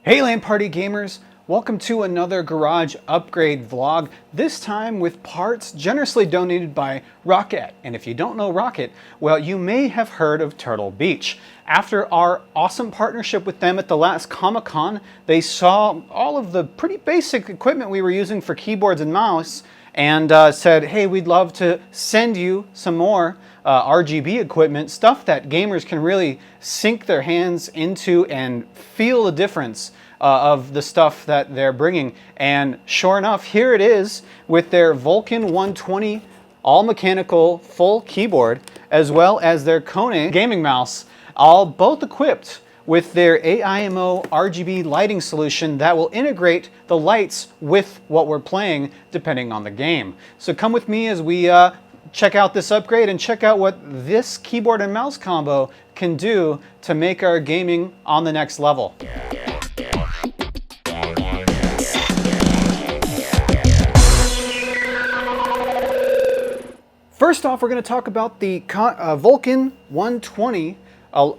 Hey LAN party gamers, welcome to another garage upgrade vlog, this time with parts generously donated by ROCCAT. And if you don't know ROCCAT, well, you may have heard of Turtle Beach. After our awesome partnership with them at the last Comic-Con, they saw all of the pretty basic equipment we were using for keyboards and mouse and said, hey, we'd love to send you some more RGB equipment, stuff that gamers can really sink their hands into and feel the difference of the stuff that they're bringing. And sure enough, here it is with their Vulcan 120 all mechanical full keyboard, as well as their Kone gaming mouse, all both equipped with their Amo RGB lighting solution that will integrate the lights with what we're playing depending on the game. So come with me as we check out this upgrade and check out what this keyboard and mouse combo can do to make our gaming on the next level. First off, we're going to talk about the Vulcan 120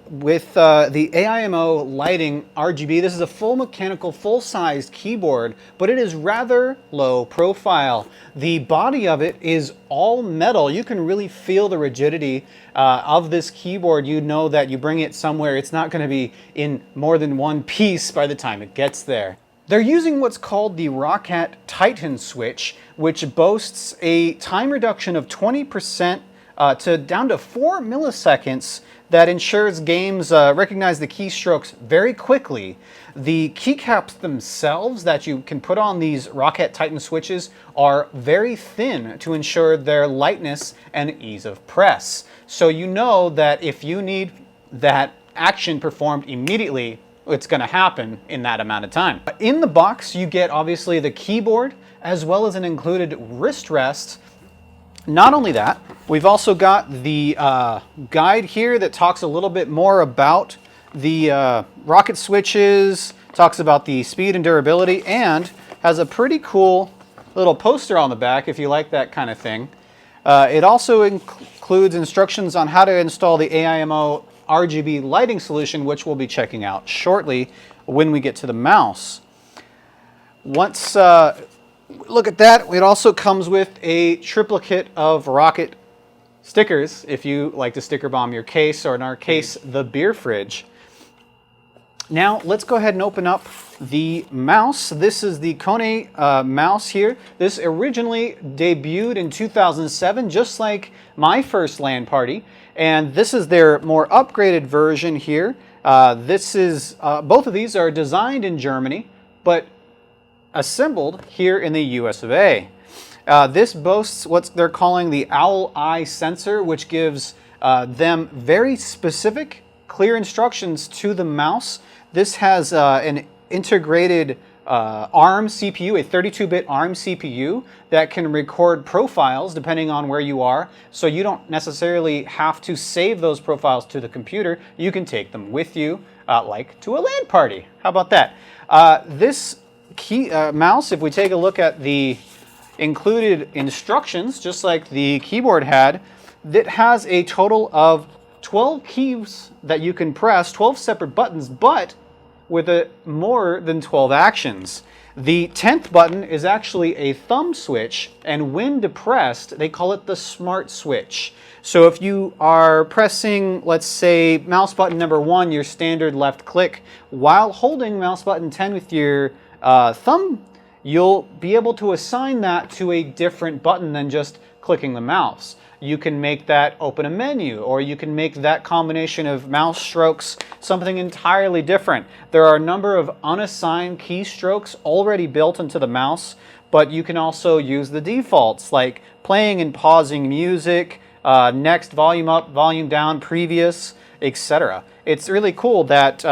with the AIMO lighting RGB. This is a full mechanical, full-sized keyboard, but it is rather low profile. The body of it is all metal. You can really feel the rigidity of this keyboard. You know that you bring it somewhere, it's not going to be in more than one piece by the time it gets there. They're using what's called the ROCCAT Titan switch, which boasts a time reduction of 20% to down to 4 milliseconds that ensures games recognize the keystrokes very quickly. The keycaps themselves that you can put on these ROCCAT Titan switches are very thin to ensure their lightness and ease of press. So you know that if you need that action performed immediately, it's going to happen in that amount of time. In the box, you get obviously the keyboard as well as an included wrist rest. Not only that, we've also got the guide here that talks a little bit more about the ROCCAT switches, talks about the speed and durability, and has a pretty cool little poster on the back if you like that kind of thing. It also includes instructions on how to install the AIMO RGB lighting solution, which we'll be checking out shortly when we get to the mouse. Once look at that, it also comes with a triplicate of ROCCAT stickers if you like to sticker bomb your case, or in our case, the beer fridge. Now let's go ahead and open up the mouse. This is the Kone mouse here. This originally debuted in 2007, just like my first LAN party. And this is their more upgraded version here. Both of these are designed in Germany, but assembled here in the US of A. This boasts what they're calling the owl eye sensor, which gives them very specific, clear instructions to the mouse. This has an integrated ARM CPU, a 32-bit ARM CPU that can record profiles depending on where you are. So you don't necessarily have to save those profiles to the computer. You can take them with you, like to a LAN party. How about that? This mouse, if we take a look at the included instructions, just like the keyboard had, it has a total of 12 keys that you can press, 12 separate buttons, but with more than 12 actions. The 10th button is actually a thumb switch, and when depressed, they call it the smart switch. So if you are pressing, let's say, mouse button number 1, your standard left click, while holding mouse button 10 with your thumb, you'll be able to assign that to a different button than just clicking the mouse. You can make that open a menu, or you can make that combination of mouse strokes something entirely different. There are a number of unassigned keystrokes already built into the mouse, but you can also use the defaults like playing and pausing music, next, volume up, volume down, previous, etc. It's really cool that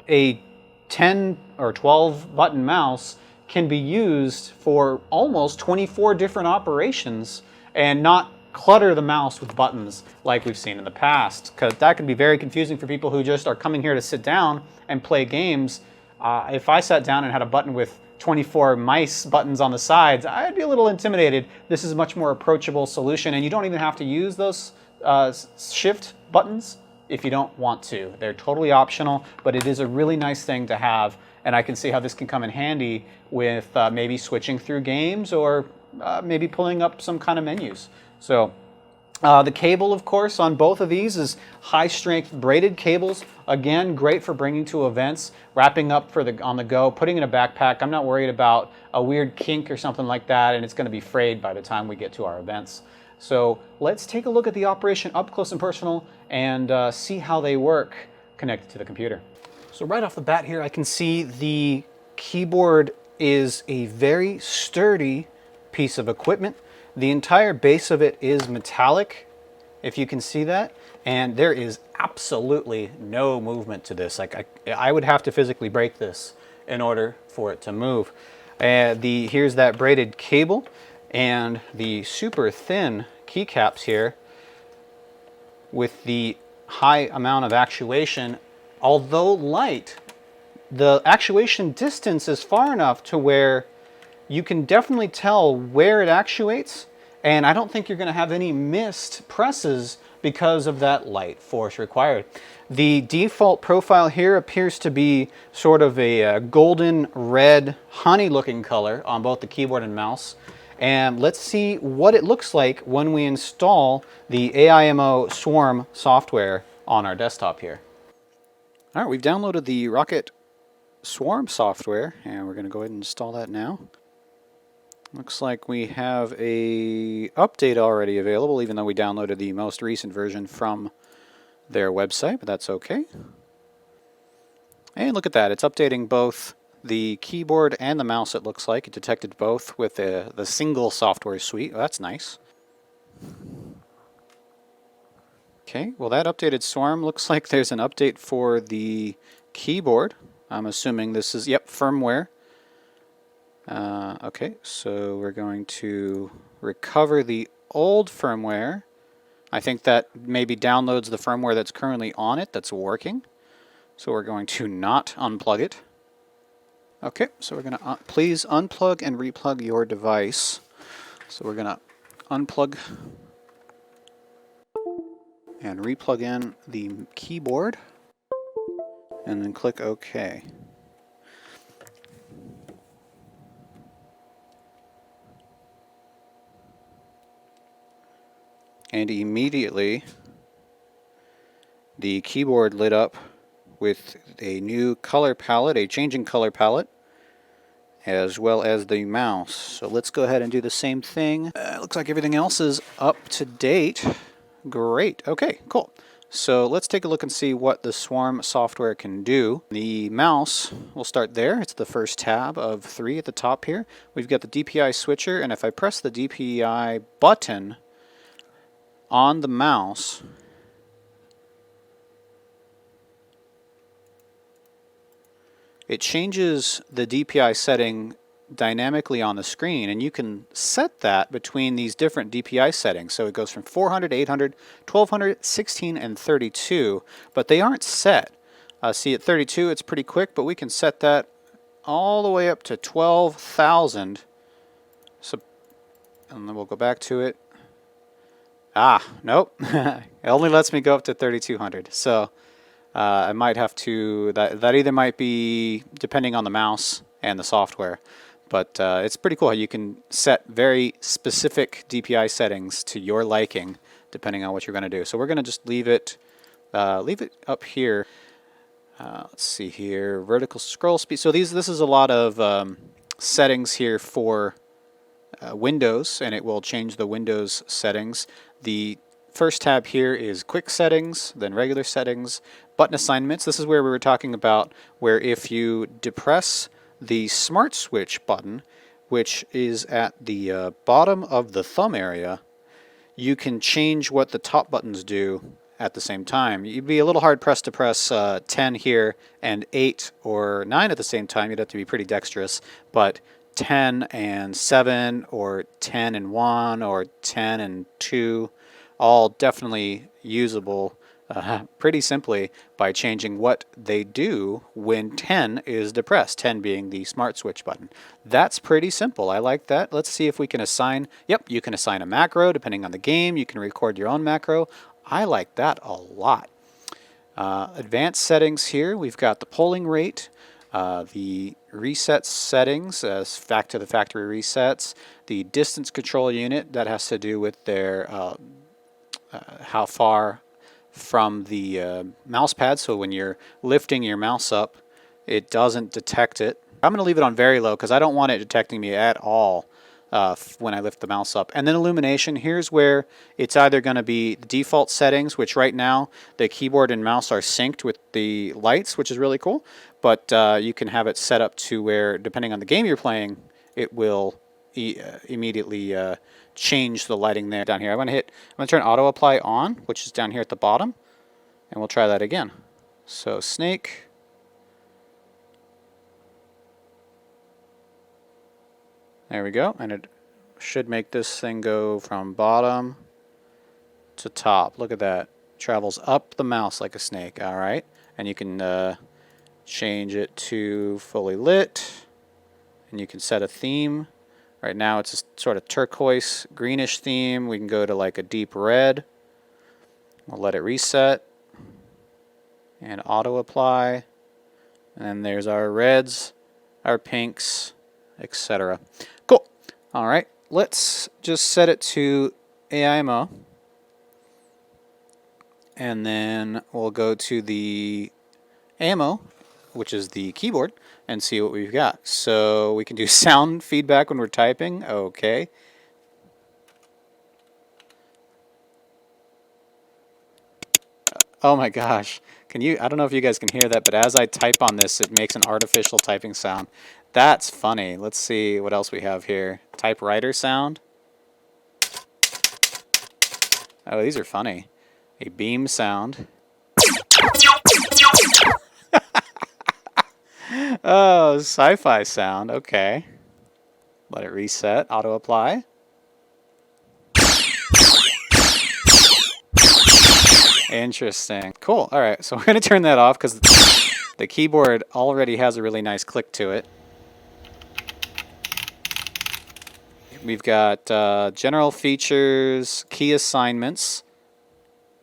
a 10 or 12 button mouse can be used for almost 24 different operations and not clutter the mouse with buttons like we've seen in the past, because that can be very confusing for people who just are coming here to sit down and play games. If I sat down and had a button with 24 mice buttons on the sides, I'd be a little intimidated. This is a much more approachable solution, and you don't even have to use those shift buttons if you don't want to. They're totally optional, but it is a really nice thing to have, and I can see how this can come in handy with maybe switching through games or maybe pulling up some kind of menus. So the cable, of course, on both of these is high-strength braided cables. Again, great for bringing to events, wrapping up for on the go, putting in a backpack. I'm not worried about a weird kink or something like that, and it's going to be frayed by the time we get to our events. So let's take a look at the operation up close and personal and see how they work connected to the computer. So right off the bat here, I can see the keyboard is a very sturdy piece of equipment. The entire base of it is metallic, if you can see that, and there is absolutely no movement to this. Like I would have to physically break this in order for it to move. Here's that braided cable and the super thin keycaps here with the high amount of actuation. Although light, the actuation distance is far enough to where you can definitely tell where it actuates, and I don't think you're going to have any missed presses because of that light force required. The default profile here appears to be sort of a golden red honey looking color on both the keyboard and mouse. And let's see what it looks like when we install the AIMO Swarm software on our desktop here. All right, we've downloaded the ROCCAT Swarm software, and we're going to go ahead and install that now. Looks like we have a update already available, even though we downloaded the most recent version from their website, but that's okay. And look at that, it's updating both the keyboard and the mouse, it looks like. It detected both with the single software suite. Oh, that's nice. Okay, well that updated Swarm looks like there's an update for the keyboard. I'm assuming this is, yep, firmware. Okay, so we're going to recover the old firmware. I think that maybe downloads the firmware that's currently on it that's working. So we're going to not unplug it. Okay, so we're going to please unplug and replug your device. So we're going to unplug and replug in the keyboard and then click OK. And immediately the keyboard lit up with a new color palette, a changing color palette, as well as the mouse. So let's go ahead and do the same thing. Looks like everything else is up to date. Great. Okay, cool. So let's take a look and see what the Swarm software can do. The mouse, we'll start there. It's the first tab of 3 at the top here. We've got the DPI switcher, and if I press the DPI button on the mouse, it changes the DPI setting dynamically on the screen, and you can set that between these different DPI settings. So it goes from 400, 800, 1200, 16, and 32, but they aren't set. See, at 32 it's pretty quick, but we can set that all the way up to 12,000. So, and then we'll go back to it. Nope. It only lets me go up to 3200. So I might have to, that either might be depending on the mouse and the software, but it's pretty cool how you can set very specific DPI settings to your liking depending on what you're going to do. So we're going to just leave it up here. Let's see here, vertical scroll speed. So this is a lot of settings here for Windows, and it will change the Windows settings. The first tab here is quick settings, then regular settings, button assignments. This is where we were talking about where if you depress the smart switch button, which is at the bottom of the thumb area, you can change what the top buttons do at the same time. You'd be a little hard pressed to press 10 here and 8 or 9 at the same time. You'd have to be pretty dexterous, but 10 and 7 or 10 and 1 or 10 and 2, all definitely usable pretty simply by changing what they do when 10 is depressed, 10 being the smart switch button. That's pretty simple. I like that. Let's see if we can assign, yep, you can assign a macro depending on the game. You can record your own macro. I like that a lot. Advanced settings here, we've got the polling rate, the reset settings, back to the factory resets, the distance control unit, that has to do with their how far from the mouse pad, so when you're lifting your mouse up, it doesn't detect it. I'm going to leave it on very low because I don't want it detecting me at all when I lift the mouse up. And then illumination, here's where it's either going to be the default settings, which right now the keyboard and mouse are synced with the lights, which is really cool, but you can have it set up to where, depending on the game you're playing, it will immediately change the lighting there. Down here, I'm going to turn auto apply on, which is down here at the bottom, and we'll try that again. So snake. There we go, and it should make this thing go from bottom to top. Look at that. Travels up the mouse like a snake. All right, and you can change it to fully lit, and you can set a theme. Right now it's a sort of turquoise greenish theme. We can go to like a deep red. We'll let it reset and auto apply, and then there's our reds, our pinks, etc. Cool. All right, let's just set it to AIMO, and then we'll go to the Amo, which is the keyboard, and see what we've got. So we can do sound feedback when we're typing. Okay. Oh my gosh. Can you, I don't know if you guys can hear that, but as I type on this, it makes an artificial typing sound. That's funny. Let's see what else we have here. Typewriter sound. Oh, these are funny. A beam sound. Oh, sci-fi sound. Okay. Let it reset. Auto apply. Interesting. Cool. All right. So we're going to turn that off because the keyboard already has a really nice click to it. We've got general features, key assignments.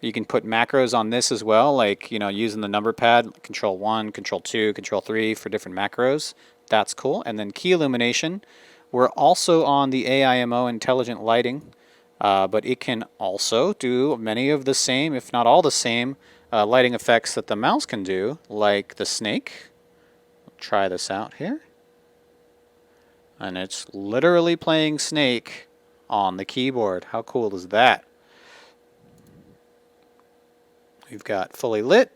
You can put macros on this as well, like, you know, using the number pad, Control 1, Control 2, Control 3 for different macros. That's cool. And then key illumination. We're also on the AIMO intelligent lighting, but it can also do many of the same, if not all the same, lighting effects that the mouse can do, like the snake. We'll try this out here. And it's literally playing Snake on the keyboard. How cool is that? We've got fully lit,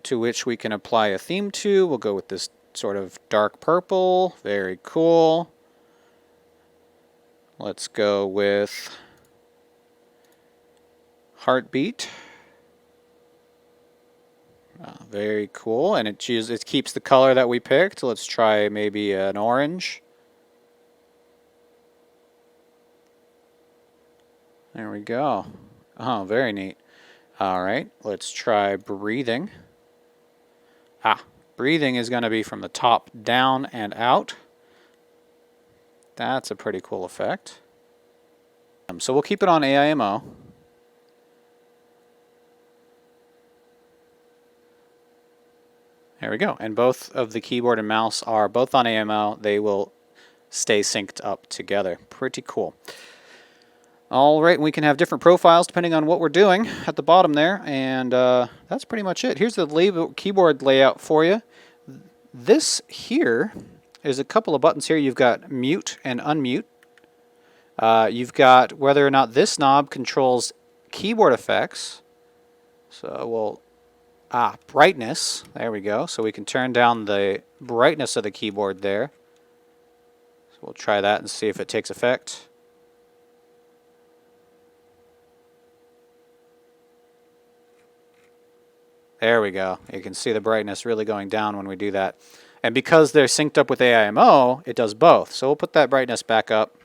to which we can apply a theme to. We'll go with this sort of dark purple. Very cool. Let's go with heartbeat. Very cool, and it keeps the color that we picked. Let's try maybe an orange. There we go. Oh, very neat. All right, let's try breathing. Breathing is going to be from the top down and out. That's a pretty cool effect. So we'll keep it on AIMO. There we go. And both of the keyboard and mouse are both on AIMO. They will stay synced up together. Pretty cool. All right, we can have different profiles depending on what we're doing at the bottom there. And that's pretty much it. Here's the keyboard layout for you. This here is a couple of buttons here. You've got mute and unmute. You've got whether or not this knob controls keyboard effects. So we'll... brightness. There we go. So we can turn down the brightness of the keyboard there. So we'll try that and see if it takes effect. There we go. You can see the brightness really going down when we do that. And because they're synced up with AIMO, it does both. So we'll put that brightness back up.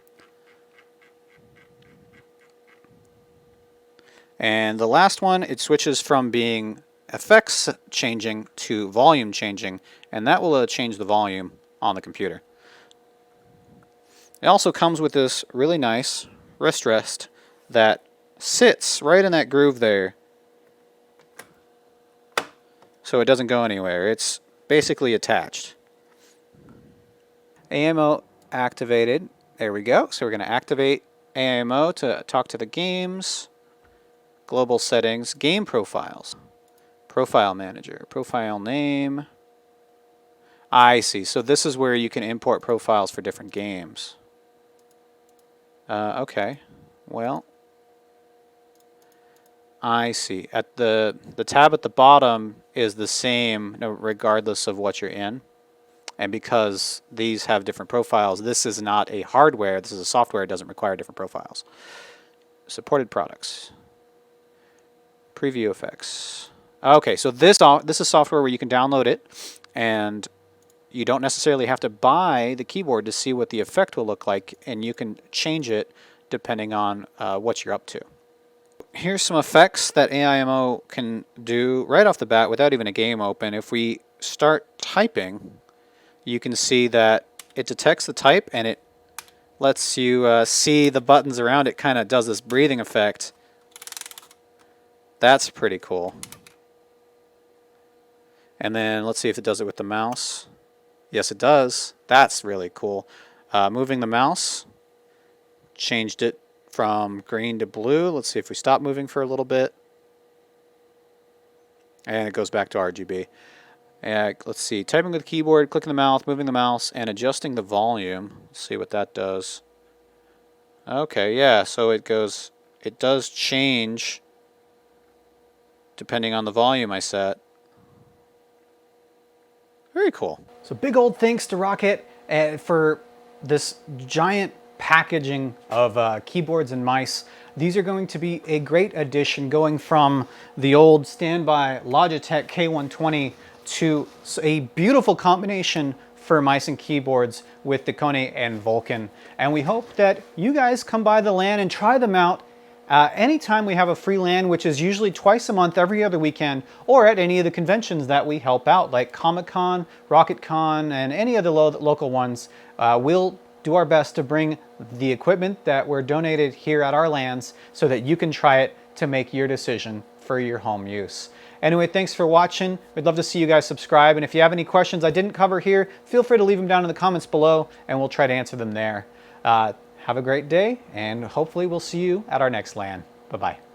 And the last one, it switches from being effects changing to volume changing, and that will change the volume on the computer. It also comes with this really nice wrist rest that sits right in that groove there. so it doesn't go anywhere. It's basically attached. AMO activated. There we go. So we're going to activate AMO to talk to the games. Global settings, game profiles. Profile manager, profile name. I see. So this is where you can import profiles for different games. Okay. Well, I see. At the tab at the bottom is the same regardless of what you're in. And because these have different profiles, this is not a hardware, this is a software, it doesn't require different profiles. Supported products. Preview effects. Okay, so this is software where you can download it, and you don't necessarily have to buy the keyboard to see what the effect will look like, and you can change it depending on what you're up to. Here's some effects that AIMO can do right off the bat without even a game open. If we start typing, you can see that it detects the type and it lets you see the buttons around it. Kind of does this breathing effect. That's pretty cool. And then let's see if it does it with the mouse. Yes, it does. That's really cool. Moving the mouse, changed it from green to blue. Let's see if we stop moving for a little bit. And it goes back to RGB. Let's see, typing with the keyboard, clicking the mouse, moving the mouse, and adjusting the volume. Let's see what that does. Okay, yeah, so it does change depending on the volume I set. Very cool. So big old thanks to ROCCAT for this giant packaging of keyboards and mice. These are going to be a great addition, going from the old standby Logitech K120 to a beautiful combination for mice and keyboards with the Kone and Vulcan. And we hope that you guys come by the LAN and try them out anytime we have a free LAN, which is usually twice a month, every other weekend, or at any of the conventions that we help out, like Comic-Con, ROCCAT-Con, and any other local ones. We'll do our best to bring the equipment that were donated here at our LANs so that you can try it to make your decision for your home use. Anyway, thanks for watching. We'd love to see you guys subscribe. And if you have any questions I didn't cover here, feel free to leave them down in the comments below and we'll try to answer them there. Have a great day, and hopefully we'll see you at our next LAN. Bye-bye.